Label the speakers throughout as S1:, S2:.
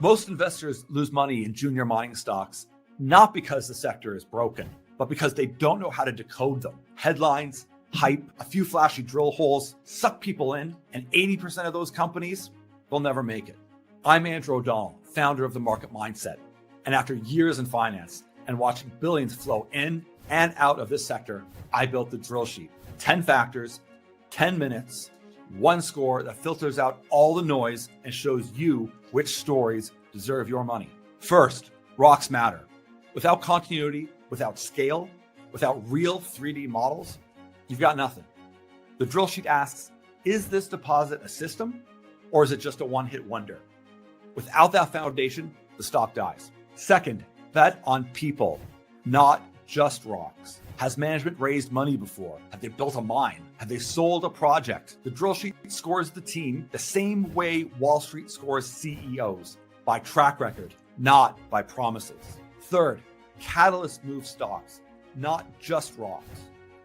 S1: Most investors lose money in junior mining stocks, not because the sector is broken, but because they don't know how to decode them. Headlines, hype, a few flashy drill holes suck people in, and 80% of those companies will never make it. I'm Andrew O'Donnell, founder of The Market Mindset. And after years in finance and watching billions flow in and out of this sector, I built the drill sheet. 10 factors, 10 minutes, one score that filters out all the noise and shows you which stories deserve your money. First, rocks matter. Without continuity, without scale, without real 3D models, you've got nothing. The drill sheet asks, is this deposit a system or is it just a one-hit wonder? Without that foundation, the stock dies. Second, bet on people, not just rocks. Has management raised money before? Have they built a mine? Have they sold a project? The drill sheet scores the team the same way Wall Street scores CEOs, by track record, not by promises. Third, catalysts move stocks, not just rocks.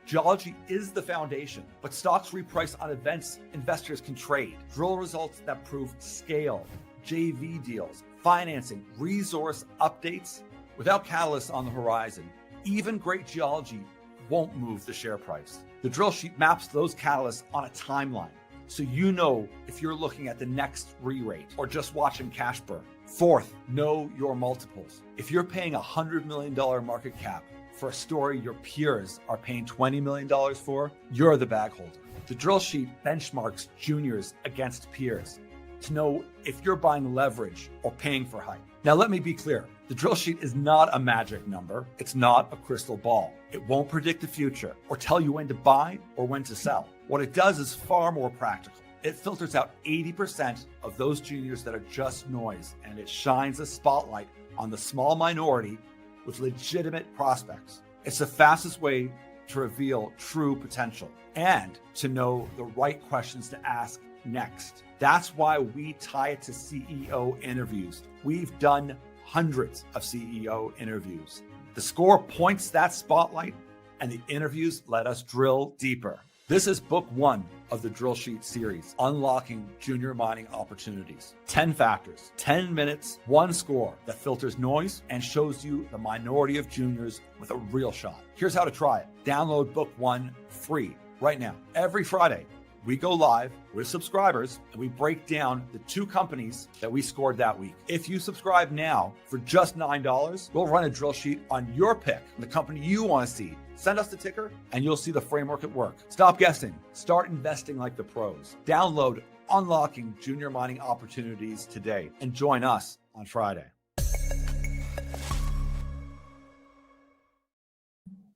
S1: Geology is the foundation, but stocks reprice on events investors can trade. Drill results that prove scale, JV deals, financing, resource updates. Without catalysts on the horizon, even great geology won't move the share price. The drill sheet maps those catalysts on a timeline, so you know if you're looking at the next re-rate or just watching cash burn. Fourth, know your multiples. If you're paying $100 million market cap for a story your peers are paying $20 million for, you're the bag holder. The drill sheet benchmarks juniors against peers to know if you're buying leverage or paying for hype. Now, let me be clear. The drill sheet is not a magic number. It's not a crystal ball. It won't predict the future or tell you when to buy or when to sell. What it does is far more practical. It filters out 80% of those juniors that are just noise, and it shines a spotlight on the small minority with legitimate prospects. It's the fastest way to reveal true potential and to know the right questions to ask next. That's why we tie it to CEO interviews. We've done hundreds of CEO interviews. The score points that spotlight, and the interviews let us drill deeper. This is book one of the Drill Sheet series, Unlocking Junior Mining Opportunities. 10 factors, 10 minutes, one score that filters noise and shows you the minority of juniors with a real shot. Here's how to try it. Download book one free right now. Every Friday, we go live with subscribers and we break down the 2 companies that we scored that week. If you subscribe now for just $9, we'll run a drill sheet on your pick, the company you want to see. Send us the ticker and you'll see the framework at work. Stop guessing. Start investing like the pros. Download Unlocking Junior Mining Opportunities today and join us on Friday.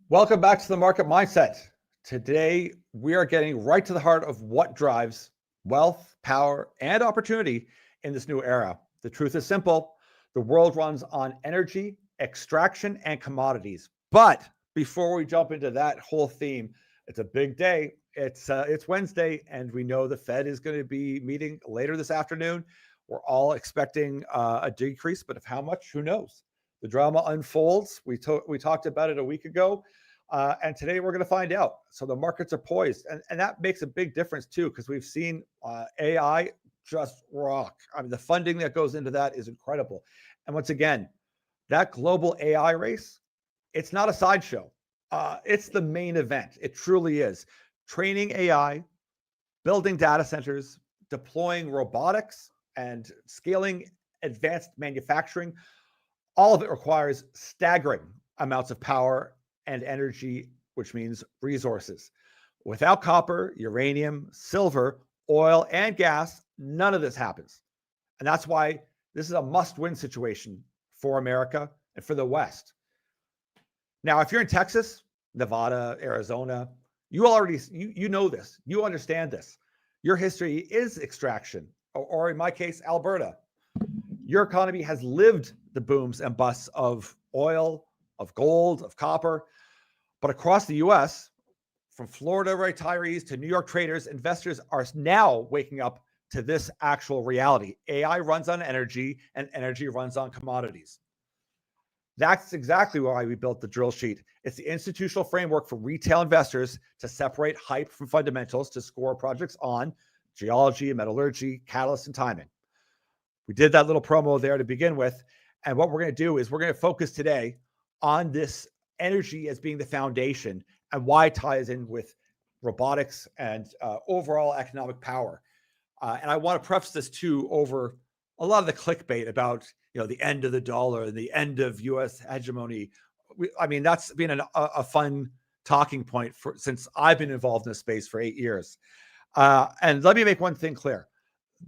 S1: Welcome back to the Market Mindset. Today, we are getting right to the heart of what drives wealth, power, and opportunity in this new era. The truth is simple. The world runs on energy, extraction, and commodities. But before we jump into that whole theme, it's a big day. It's Wednesday, and we know the Fed is going to be meeting later this afternoon. We're all expecting a decrease, but of how much, who knows? The drama unfolds. We talked about it a week ago. And today we're going to find out. So the markets are poised. And that makes a big difference too, because we've seen AI just rock. I mean, the funding that goes into that is incredible. And once again, that global AI race, it's not a sideshow. It's the main event. It truly is. Training AI, building data centers, deploying robotics, and scaling advanced manufacturing. All of it requires staggering amounts of power and energy, which means resources. Without copper, uranium, silver, oil, and gas, none of this happens. And that's why this is a must-win situation for America and for the West. Now, if you're in Texas, Nevada, Arizona, you know this. You understand this. Your history is extraction, or in my case, Alberta. Your economy has lived the booms and busts of oil, of gold, of copper. But across the U.S., from Florida retirees to New York traders, investors are now waking up to this actual reality. AI runs on energy, and energy runs on commodities. That's exactly why we built the drill sheet. It's the institutional framework for retail investors to separate hype from fundamentals to score projects on geology, metallurgy, catalysts, and timing. We did that little promo there to begin with. And what we're going to do is we're going to focus today on this energy as being the foundation and why it ties in with robotics and overall economic power. And I want to preface this too over a lot of the clickbait about the end of the dollar and the end of U.S. hegemony. That's been a fun talking point since I've been involved in this space for 8 years. And let me make one thing clear.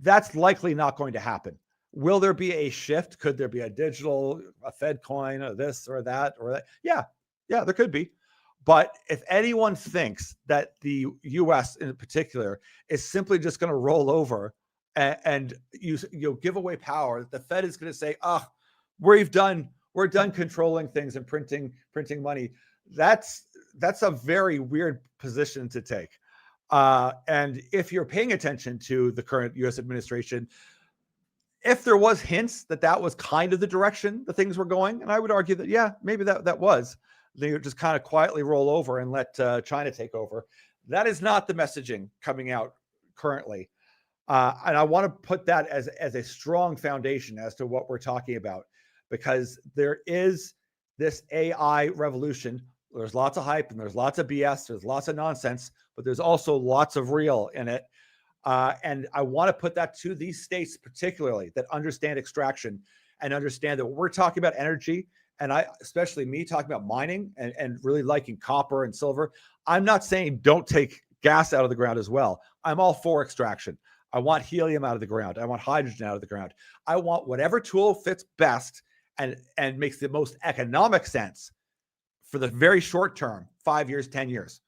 S1: That's likely not going to happen. Will there be a shift? Could there be a Fed coin, or this or that or that? Yeah, there could be. But if anyone thinks that the U.S. in particular is simply just going to roll over and you give away power, the Fed is going to say, we're done controlling things and printing money. That's a very weird position to take. And if you're paying attention to the current U.S. administration, if there was hints that was kind of the direction the things were going, and I would argue that, maybe that was, they would just kind of quietly roll over and let China take over. That is not the messaging coming out currently. And I want to put that as a strong foundation as to what we're talking about, because there is this AI revolution. There's lots of hype and there's lots of BS. There's lots of nonsense, but there's also lots of real in it. And I want to put that to these states particularly that understand extraction and understand that we're talking about energy. And especially me talking about mining and really liking copper and silver. I'm not saying don't take gas out of the ground as well. I'm all for extraction. I want helium out of the ground. I want hydrogen out of the ground. I want whatever tool fits best and makes the most economic sense for the very short term, 5 years, 10 years.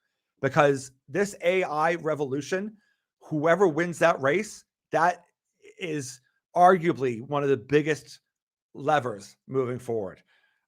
S1: Because this AI revolution, whoever wins that race, that is arguably one of the biggest levers moving forward.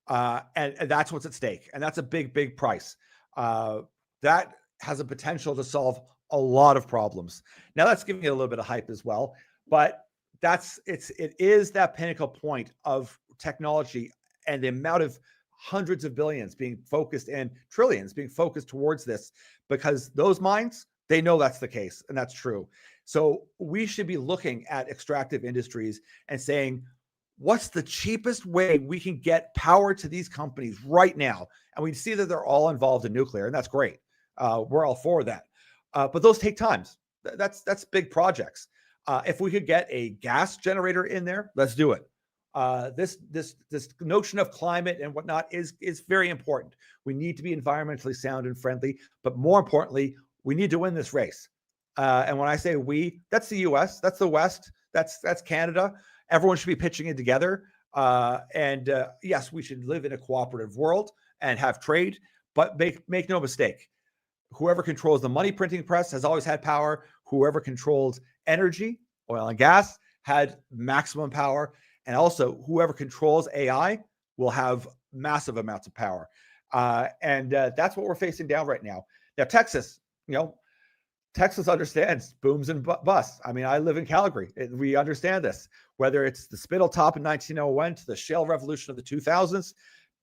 S1: And that's what's at stake. And that's a big, big price. That has a potential to solve a lot of problems. Now that's giving it a little bit of hype as well, but it is that pinnacle point of technology and the amount of hundreds of billions being focused and trillions being focused towards this, because those minds, they know that's the case and that's true. So we should be looking at extractive industries and saying, what's the cheapest way we can get power to these companies right now? And we see that they're all involved in nuclear, and that's great. We're all for that. But those take times. That's big projects. If we could get a gas generator in there, let's do it. This notion of climate and whatnot is very important. We need to be environmentally sound and friendly, but more importantly, we need to win this race. And when I say we, that's the U.S., that's the West, that's Canada. Everyone should be pitching in together. Yes, we should live in a cooperative world and have trade, but make no mistake. Whoever controls the money printing press has always had power. Whoever controls energy, oil and gas, had maximum power. And also whoever controls AI will have massive amounts of power. That's what we're facing down right now. Now, Texas understands booms and busts. I live in Calgary. We understand this. Whether it's the spittle top in 1901 to the shale revolution of the 2000s,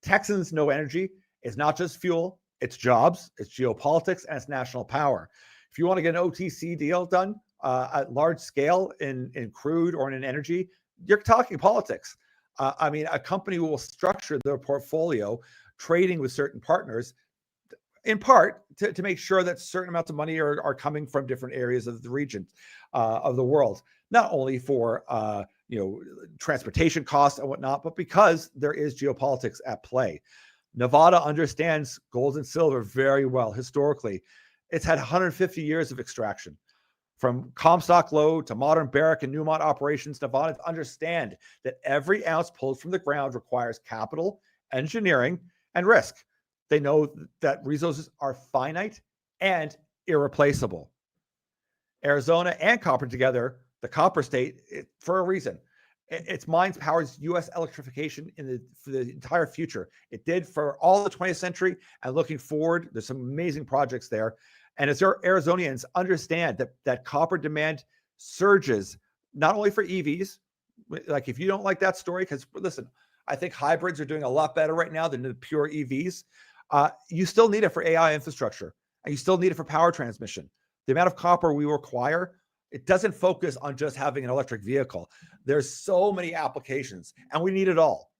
S1: Texans know energy is not just fuel, it's jobs, it's geopolitics, and it's national power. If you want to get an OTC deal done at large scale in crude or in energy, you're talking politics. A company will structure their portfolio trading with certain partners in part to make sure that certain amounts of money are coming from different areas of the region of the world, not only for transportation costs and whatnot, but because there is geopolitics at play. Nevada understands gold and silver very well historically. It's had 150 years of extraction. From Comstock Low to modern Barrick and Newmont operations, Nevadans understand that every ounce pulled from the ground requires capital, engineering, and risk. They know that resources are finite and irreplaceable. Arizona and copper together, the copper state, for a reason. Its mines powers U.S. electrification for the entire future. It did for all the 20th century, and looking forward, there's some amazing projects there. And as Arizonians understand that copper demand surges, not only for EVs, like if you don't like that story, because listen, I think hybrids are doing a lot better right now than the pure EVs. You still need it for AI infrastructure, and you still need it for power transmission. The amount of copper we require It doesn't focus on just having an electric vehicle. There's so many applications, and we need it all.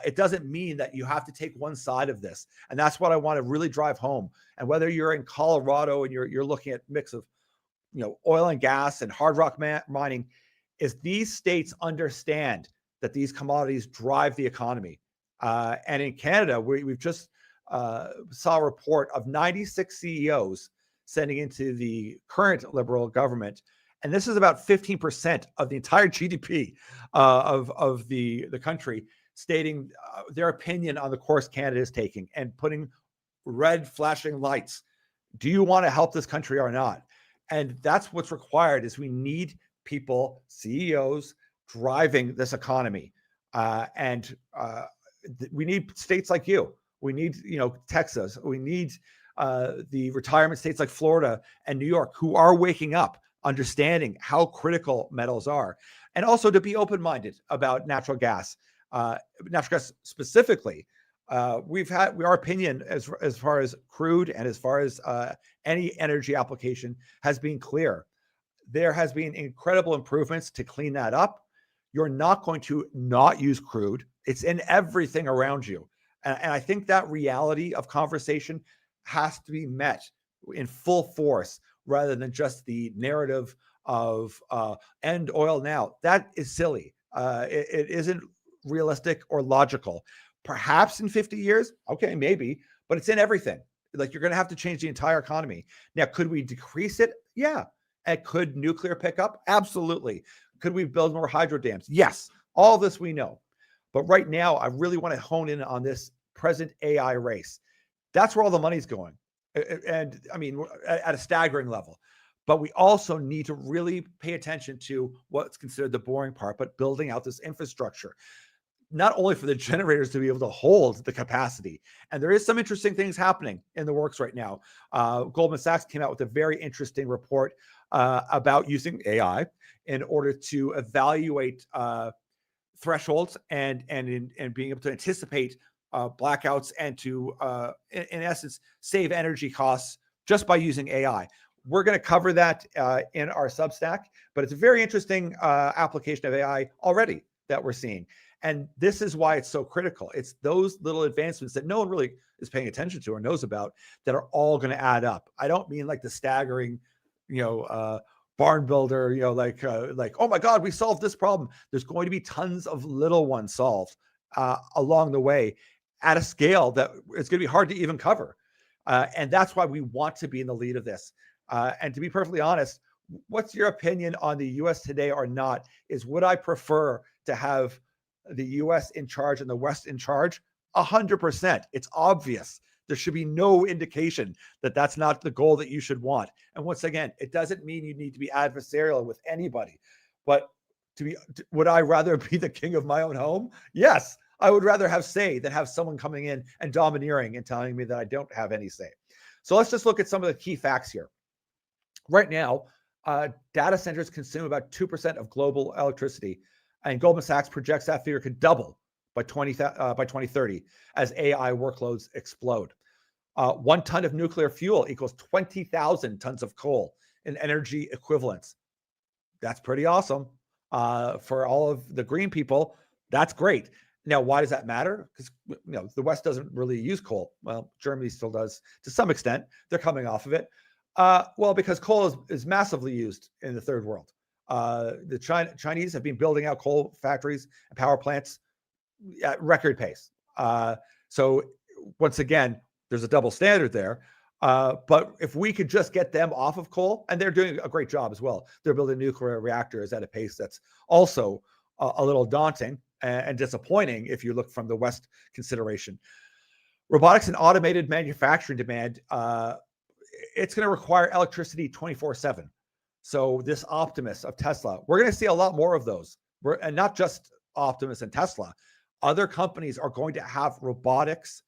S1: It doesn't mean that you have to take one side of this, and that's what I want to really drive home. And whether you're in Colorado and you're looking at mix of oil and gas and hard rock mining, is these states understand that these commodities drive the economy. And in Canada, we've just saw a report of 96 CEOs sending into the current Liberal government. And this is about 15% of the entire GDP of the country, stating their opinion on the course Canada is taking and putting red flashing lights. Do you want to help this country or not? And that's what's required is we need people, CEOs, driving this economy. We need states like you. We need, Texas. We need the retirement states like Florida and New York who are waking up, understanding how critical metals are, and also to be open-minded about natural gas specifically. Our opinion as far as crude and as far as any energy application has been clear. There has been incredible improvements to clean that up. You're not going to not use crude. It's in everything around you. And I think that reality of conversation has to be met in full force rather than just the narrative of end oil now. That is silly. It isn't realistic or logical. Perhaps in 50 years, okay, maybe, but it's in everything. Like, you're going to have to change the entire economy. Now, could we decrease it? Yeah. And could nuclear pick up? Absolutely. Could we build more hydro dams? Yes. All this we know. But right now, I really want to hone in on this present AI race. That's where all the money's going. And I mean, at a staggering level. But we also need to really pay attention to what's considered the boring part, but building out this infrastructure, not only for the generators to be able to hold the capacity. And there is some interesting things happening in the works right now. Goldman Sachs came out with a very interesting report about using AI in order to evaluate thresholds and being able to anticipate blackouts and to, in essence, save energy costs just by using AI. We're going to cover that in our Substack, but it's a very interesting application of AI already that we're seeing. And this is why it's so critical. It's those little advancements that no one really is paying attention to or knows about that are all going to add up. I don't mean like the staggering, barn builder, like, oh my God, we solved this problem. There's going to be tons of little ones solved along the way at a scale that it's going to be hard to even cover. And that's why we want to be in the lead of this. And to be perfectly honest, what's your opinion on the US today or not? Would I prefer to have the US in charge and the West in charge? 100%. It's obvious. There should be no indication that that's not the goal that you should want. And once again, it doesn't mean you need to be adversarial with anybody. But would I rather be the king of my own home? Yes. I would rather have say than have someone coming in and domineering and telling me that I don't have any say. So let's just look at some of the key facts here. Right now, data centers consume about 2% of global electricity, and Goldman Sachs projects that figure could double by 2030 as AI workloads explode. 1 ton of nuclear fuel equals 20,000 tons of coal in energy equivalents. That's pretty awesome. For all of the green people, that's great. Now, why does that matter? Because the West doesn't really use coal. Well, Germany still does to some extent. They're coming off of it. Well, because coal is massively used in the third world. The Chinese have been building out coal factories and power plants at record pace. So once again, there's a double standard there. But if we could just get them off of coal, and they're doing a great job as well. They're building nuclear reactors at a pace that's also a little daunting and disappointing if you look from the West consideration. Robotics and automated manufacturing demand, it's going to require electricity 24/7. So this Optimus of Tesla, we're going to see a lot more of those. And not just Optimus and Tesla. Other companies are going to have robots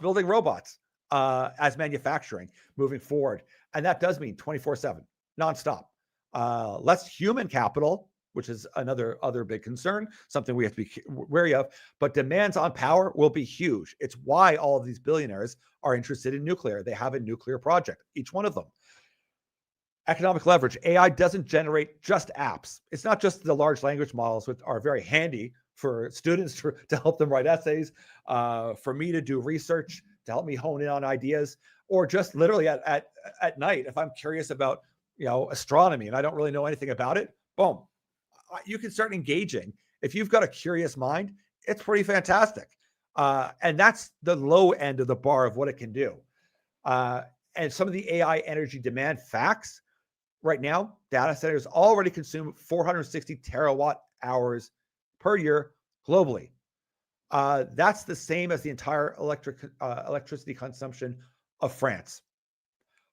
S1: building robots as manufacturing moving forward. And that does mean 24/7, nonstop. Less human capital, which is other big concern, something we have to be wary of. But demands on power will be huge. It's why all of these billionaires are interested in nuclear. They have a nuclear project, each one of them. Economic leverage. AI doesn't generate just apps. It's not just the large language models, which are very handy for students to help them write essays, for me to do research, to help me hone in on ideas, or just literally at night, if I'm curious about astronomy and I don't really know anything about it, boom, you can start engaging. If you've got a curious mind, it's pretty fantastic. And that's the low end of the bar of what it can do. And some of the AI energy demand facts right now, data centers already consume 460 terawatt hours per year globally. That's the same as the entire electricity consumption of France.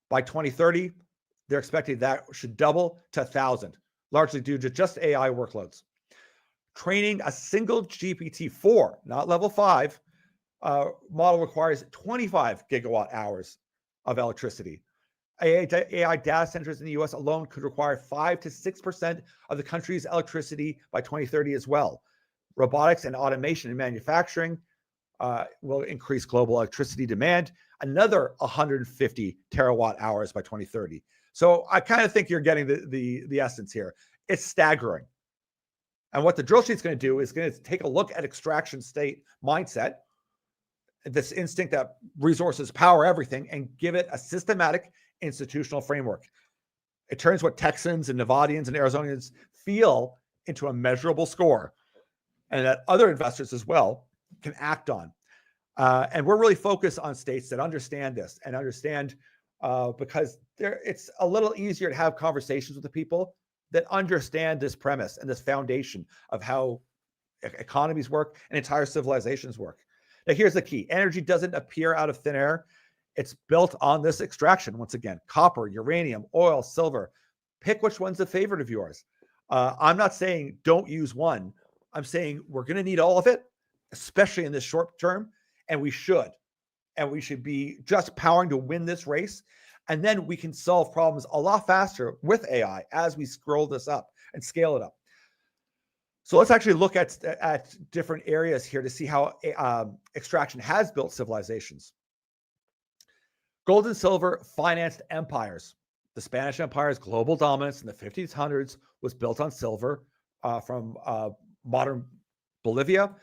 S1: By 2030, they're expecting that should double to 1,000, largely due to just AI workloads. Training a single GPT-4, not level 5, model requires 25 gigawatt hours of electricity. AI data centers in the US alone could require 5 to 6% of the country's electricity by 2030 as well. Robotics and automation in manufacturing will increase global electricity demand, another 150 terawatt hours by 2030. So I kind of think you're getting the essence here. It's staggering. And what the drill sheet's going to do is going to take a look at extraction state mindset, this instinct that resources power everything, and give it a systematic institutional framework. It turns what Texans and Nevadians and Arizonians feel into a measurable score, and that other investors as well can act on. And we're really focused on states that understand this and understand because it's a little easier to have conversations with the people that understand this premise and this foundation of how economies work and entire civilizations work. Now, here's the key. Energy doesn't appear out of thin air. It's built on this extraction. Once again, copper, uranium, oil, silver. Pick which one's a favorite of yours. I'm not saying don't use one. I'm saying we're going to need all of it, especially in this short term, and we should. And we should be just powering to win this race. And then we can solve problems a lot faster with AI as we scroll this up and scale it up. So let's actually look at different areas here to see how extraction has built civilizations. Gold and silver financed empires. The Spanish Empire's global dominance in the 1500s was built on silver from modern Bolivia.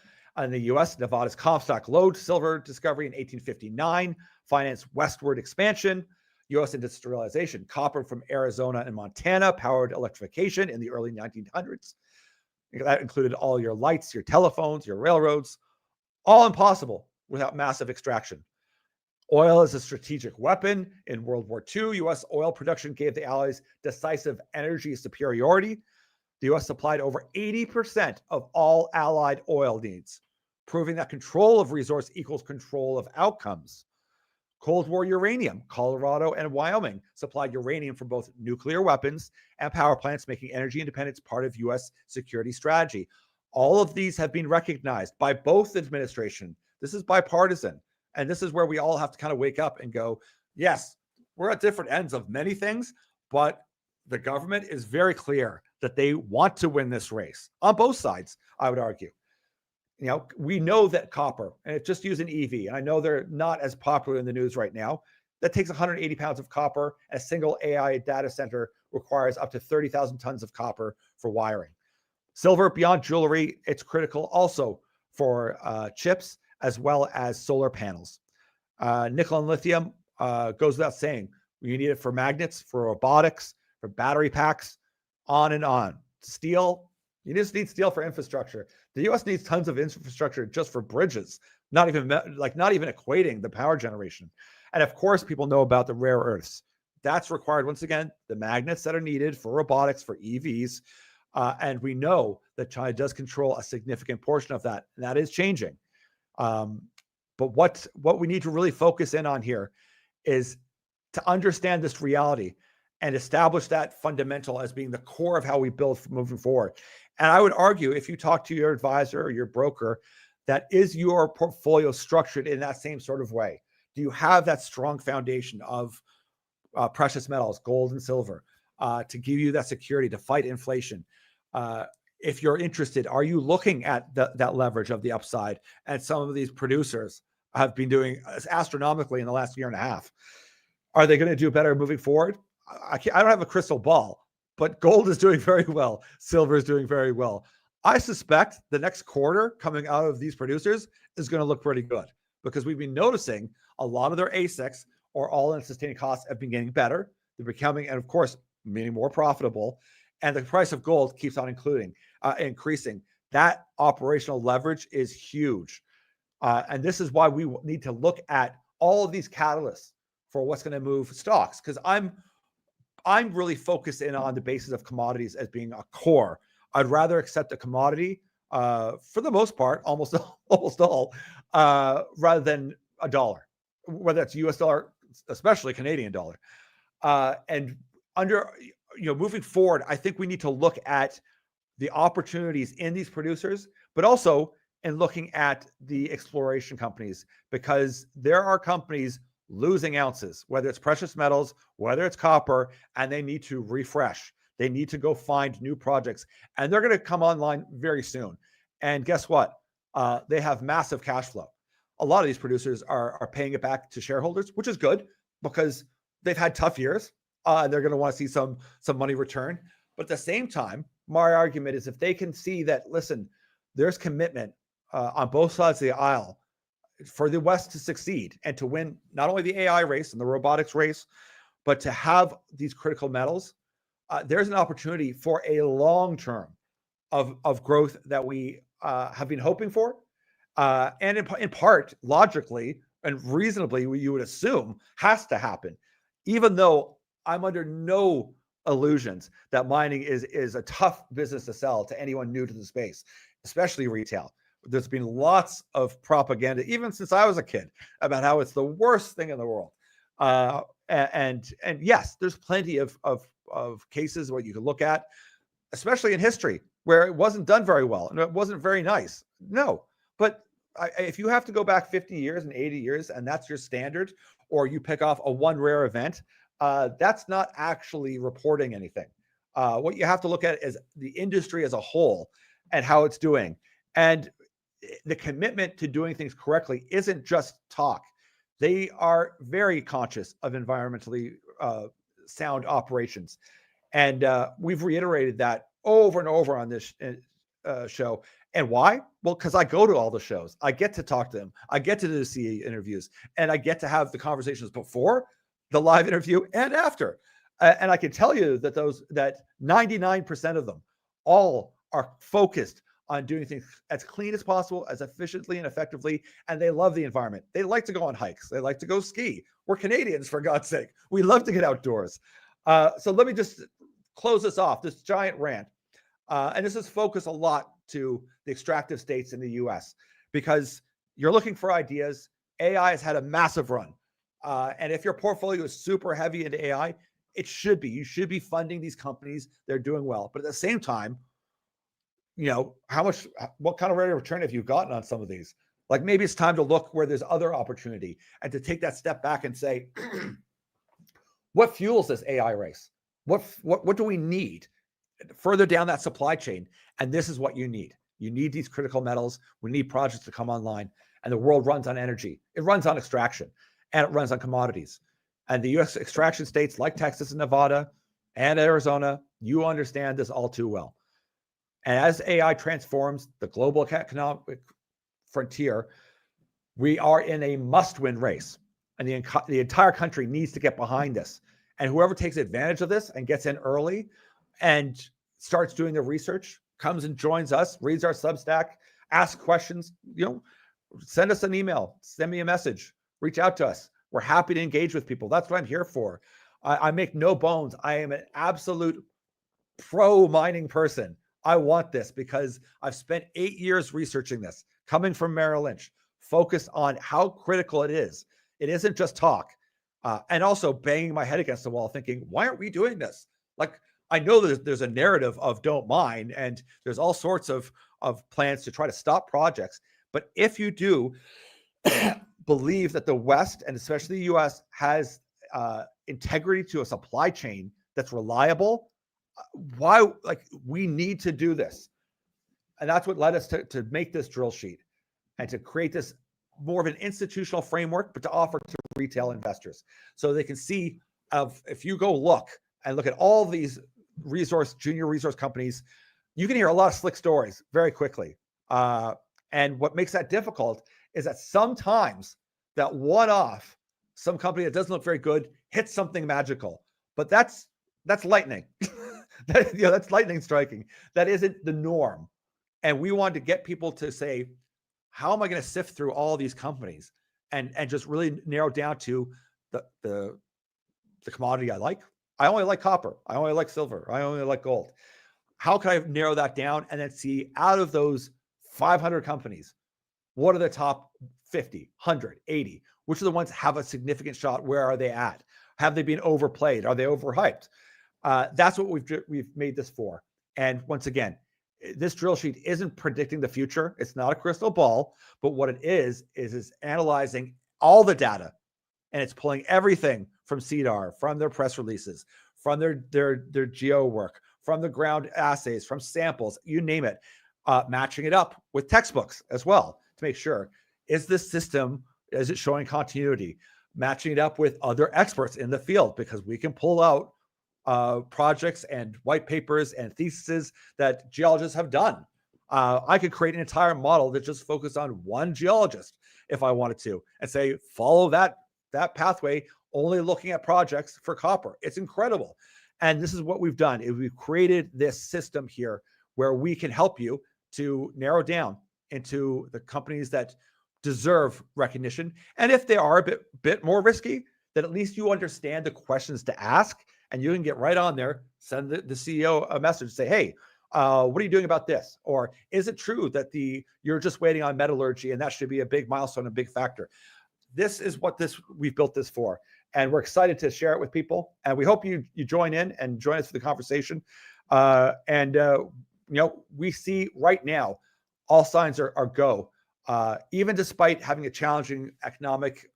S1: In the US, Nevada's Comstock lode silver discovery in 1859 financed westward expansion. US industrialization. Copper from Arizona and Montana powered electrification in the early 1900s. That included all your lights, your telephones, your railroads, all impossible without massive extraction. Oil is a strategic weapon. In World War II, U.S. oil production gave the Allies decisive energy superiority. The U.S. supplied over 80% of all Allied oil needs, proving that control of resource equals control of outcomes. Cold War uranium. Colorado and Wyoming supplied uranium for both nuclear weapons and power plants, making energy independence part of U.S. security strategy. All of these have been recognized by both administrations. This is bipartisan. And this is where we all have to kind of wake up and go, yes, we're at different ends of many things, but the government is very clear that they want to win this race on both sides, I would argue. You know, we know that copper, and it's just using EV, and I know they're not as popular in the news right now. That takes 180 pounds of copper. A single AI data center requires up to 30,000 tons of copper for wiring. Silver, beyond jewelry, it's critical also for chips as well as solar panels. Nickel and lithium goes without saying. You need it for magnets, for robotics, for battery packs, on and on. Steel, you just need steel for infrastructure. The U.S. needs tons of infrastructure just for bridges, not even equating the power generation. And of course, people know about the rare earths. That's required, once again, the magnets that are needed for robotics, for EVs. And we know that China does control a significant portion of that, and that is changing. But what we need to really focus in on here is to understand this reality and establish that fundamental as being the core of how we build moving forward. And I would argue, if you talk to your advisor or your broker, that is your portfolio structured in that same sort of way? Do you have that strong foundation of precious metals, gold and silver, to give you that security to fight inflation? If you're interested, are you looking at that leverage of the upside? And some of these producers have been doing astronomically in the last year and a half. Are they going to do better moving forward? I don't have a crystal ball, but gold is doing very well. Silver is doing very well. I suspect the next quarter coming out of these producers is going to look pretty good because we've been noticing a lot of their ASICs or all-in sustaining costs have been getting better. They're becoming, and of course, meaning more profitable. And the price of gold keeps on increasing. That operational leverage is huge. And this is why we need to look at all of these catalysts for what's going to move stocks. Because I'm really focused in on the basis of commodities as being a core. I'd rather accept a commodity for the most part, almost all, rather than a dollar, whether it's US dollar, especially Canadian dollar. And moving forward, I think we need to look at the opportunities in these producers, but also in looking at the exploration companies, because there are companies losing ounces, whether it's precious metals, whether it's copper, and they need to refresh. They need to go find new projects, and they're going to come online very soon. And guess what? They have massive cash flow. A lot of these producers are paying it back to shareholders, which is good because they've had tough years. They're going to want to see some money return. But at the same time, my argument is if they can see that, listen, there's commitment on both sides of the aisle for the West to succeed and to win not only the AI race and the robotics race, but to have these critical metals, there's an opportunity for a long term of growth that we have been hoping for. And in part, logically and reasonably, you would assume has to happen, even though I'm under no illusions that mining is a tough business to sell to anyone new to the space, especially retail. There's been lots of propaganda, even since I was a kid, about how it's the worst thing in the world. And yes, there's plenty of cases where you can look at, especially in history, where it wasn't done very well and it wasn't very nice. No, but if you have to go back 50 years and 80 years and that's your standard, or you pick off a one rare event, that's not actually reporting anything. What you have to look at is the industry as a whole and how it's doing. And the commitment to doing things correctly isn't just talk. They are very conscious of environmentally sound operations. And we've reiterated that over and over on this show. And why? Well, because I go to all the shows. I get to talk to them. I get to do the CE interviews. And I get to have the conversations before the live interview and after. And I can tell you that that 99% of them all are focused on doing things as clean as possible, as efficiently and effectively, and they love the environment. They like to go on hikes. They like to go ski. We're Canadians, for God's sake. We love to get outdoors. So let me just close this off, this giant rant. And this is focused a lot to the extractive states in the US, because you're looking for ideas. AI has had a massive run. And if your portfolio is super heavy into AI, it should be. You should be funding these companies. They're doing well. But at the same time, what kind of rate of return have you gotten on some of these? Like, maybe it's time to look where there's other opportunity and to take that step back and say, what fuels this AI race? What do we need further down that supply chain? And this is what you need. You need these critical metals. We need projects to come online. And the world runs on energy. It runs on extraction, and it runs on commodities. And the U.S. extraction states like Texas and Nevada and Arizona, you understand this all too well. And as AI transforms the global economic frontier, we are in a must-win race. And the entire country needs to get behind this. And whoever takes advantage of this and gets in early and starts doing the research, comes and joins us, reads our Substack, asks questions, send us an email, send me a message, reach out to us. We're happy to engage with people. That's what I'm here for. I make no bones. I am an absolute pro-mining person. I want this because I've spent 8 years researching this, coming from Merrill Lynch, focused on how critical it is. It isn't just talk. And also banging my head against the wall thinking, why aren't we doing this? Like, I know there's a narrative of don't mine, and there's all sorts of plans to try to stop projects. But if you do believe that the West, and especially the US, has integrity to a supply chain that's reliable, we need to do this. And that's what led us to make this drill sheet and to create this more of an institutional framework, but to offer to retail investors so they can see if you go look at all these junior resource companies, you can hear a lot of slick stories very quickly. And what makes that difficult is that sometimes that one-off, some company that doesn't look very good hits something magical, but that's lightning. That's lightning striking. That isn't the norm. And we wanted to get people to say, how am I going to sift through all these companies and just really narrow down to the commodity I like? I only like copper. I only like silver. I only like gold. How can I narrow that down and then see out of those 500 companies, what are the top 50, 100, 80? Which are the ones that have a significant shot? Where are they at? Have they been overplayed? Are they overhyped? That's what we've made this for. And once again, this drill sheet isn't predicting the future. It's not a crystal ball, but what it is analyzing all the data, and it's pulling everything from CDAR, from their press releases, from their geo work, from the ground assays, from samples, you name it, matching it up with textbooks as well to make sure, is this system, is it showing continuity? Matching it up with other experts in the field, because we can pull out projects and white papers and theses that geologists have done. I could create an entire model that just focused on one geologist if I wanted to, and say, follow that pathway, only looking at projects for copper. It's incredible. And this is what we've done, is we've created this system here where we can help you to narrow down into the companies that deserve recognition. And if they are a bit more risky, then at least you understand the questions to ask, and you can get right on there, send the CEO a message, say, hey, what are you doing about this? Or is it true that you're just waiting on metallurgy and that should be a big milestone, a big factor? This is what we've built this for. And we're excited to share it with people. And we hope you join in and join us for the conversation. We see right now, all signs are go. Even despite having a challenging economic,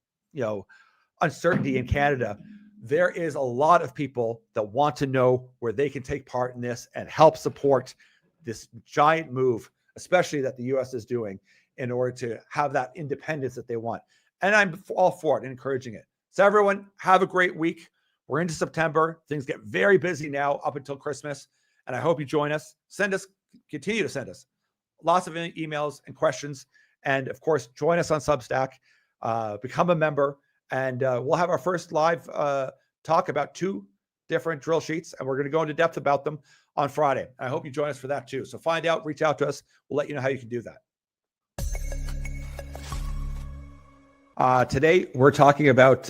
S1: uncertainty in Canada, there is a lot of people that want to know where they can take part in this and help support this giant move, especially that the U.S. is doing in order to have that independence that they want. And I'm all for it and encouraging it. So everyone, have a great week. We're into September. Things get very busy now up until Christmas. And I hope you join us. Continue to send us lots of emails and questions. And of course, join us on Substack, become a member, and we'll have our first live talk about 2 different drill sheets, and we're going to go into depth about them on Friday. I hope you join us for that too. So find out, reach out to us. We'll let you know how you can do that. Today, we're talking about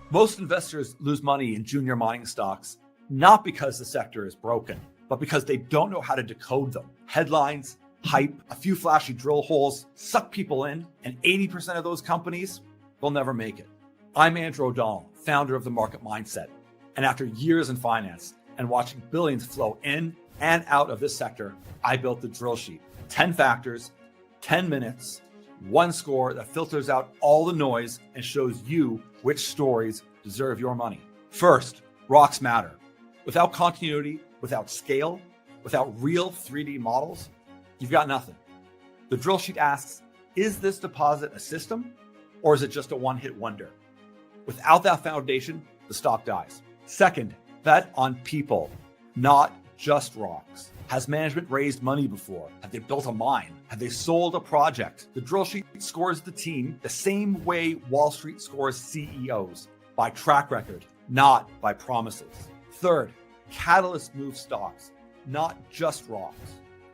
S1: most investors lose money in junior mining stocks, not because the sector is broken, but because they don't know how to decode them. Headlines, hype, a few flashy drill holes suck people in, and 80% of those companies will never make it. I'm Andrew O'Donnell, founder of The Market Mindset. And after years in finance and watching billions flow in and out of this sector, I built the drill sheet. 10 factors, 10 minutes, 1 score that filters out all the noise and shows you which stories deserve your money. First, rocks matter. Without continuity, without scale, without real 3D models, you've got nothing. The drill sheet asks, is this deposit a system, or is it just a one-hit wonder? Without that foundation, the stock dies. Second, bet on people, not just rocks. Has management raised money before? Have they built a mine? Have they sold a project? The drill sheet scores the team the same way Wall Street scores CEOs, by track record, not by promises. Third, catalysts move stocks, not just rocks.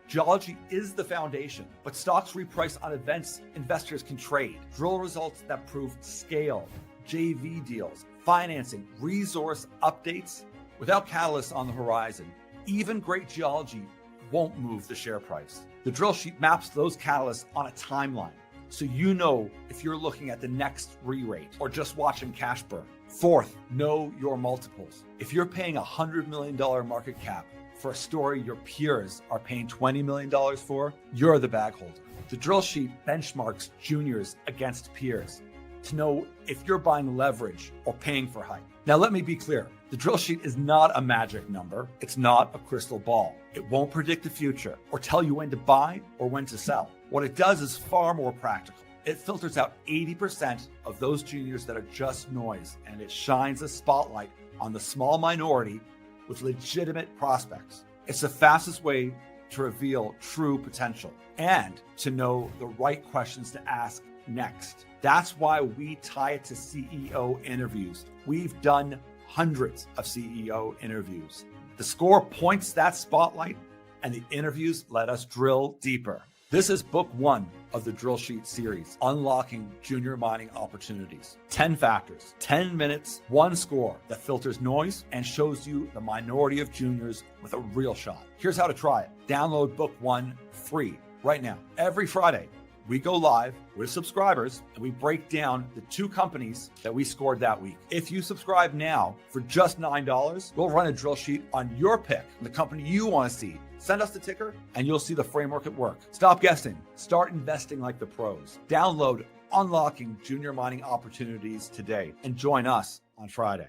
S1: Geology is the foundation, but stocks reprice on events investors can trade. Drill results that prove scale, JV deals, financing, resource updates. Without catalysts on the horizon, even great geology won't move the share price. The drill sheet maps those catalysts on a timeline, so you know if you're looking at the next re-rate or just watching cash burn. Fourth, know your multiples. If you're paying $100 million market cap for a story your peers are paying $20 million for, you're the bag holder. The drill sheet benchmarks juniors against peers to know if you're buying leverage or paying for hype. Now, let me be clear. The drill sheet is not a magic number. It's not a crystal ball. It won't predict the future or tell you when to buy or when to sell. What it does is far more practical. It filters out 80% of those juniors that are just noise, and it shines a spotlight on the small minority with legitimate prospects. It's the fastest way to reveal true potential and to know the right questions to ask next. That's why we tie it to CEO interviews. We've done hundreds of CEO interviews. The score points that spotlight, and the interviews let us drill deeper. This is book 1 of the Drill Sheet series, Unlocking Junior Mining Opportunities. 10 factors, 10 minutes, 1 score that filters noise and shows you the minority of juniors with a real shot. Here's how to try it. Download book 1 free right now. Every Friday, we go live with subscribers and we break down the 2 companies that we scored that week. If you subscribe now for just $9, we'll run a drill sheet on your pick, the company you want to see. Send us the ticker and you'll see the framework at work. Stop guessing. Start investing like the pros. Download Unlocking Junior Mining Opportunities today and join us on Friday.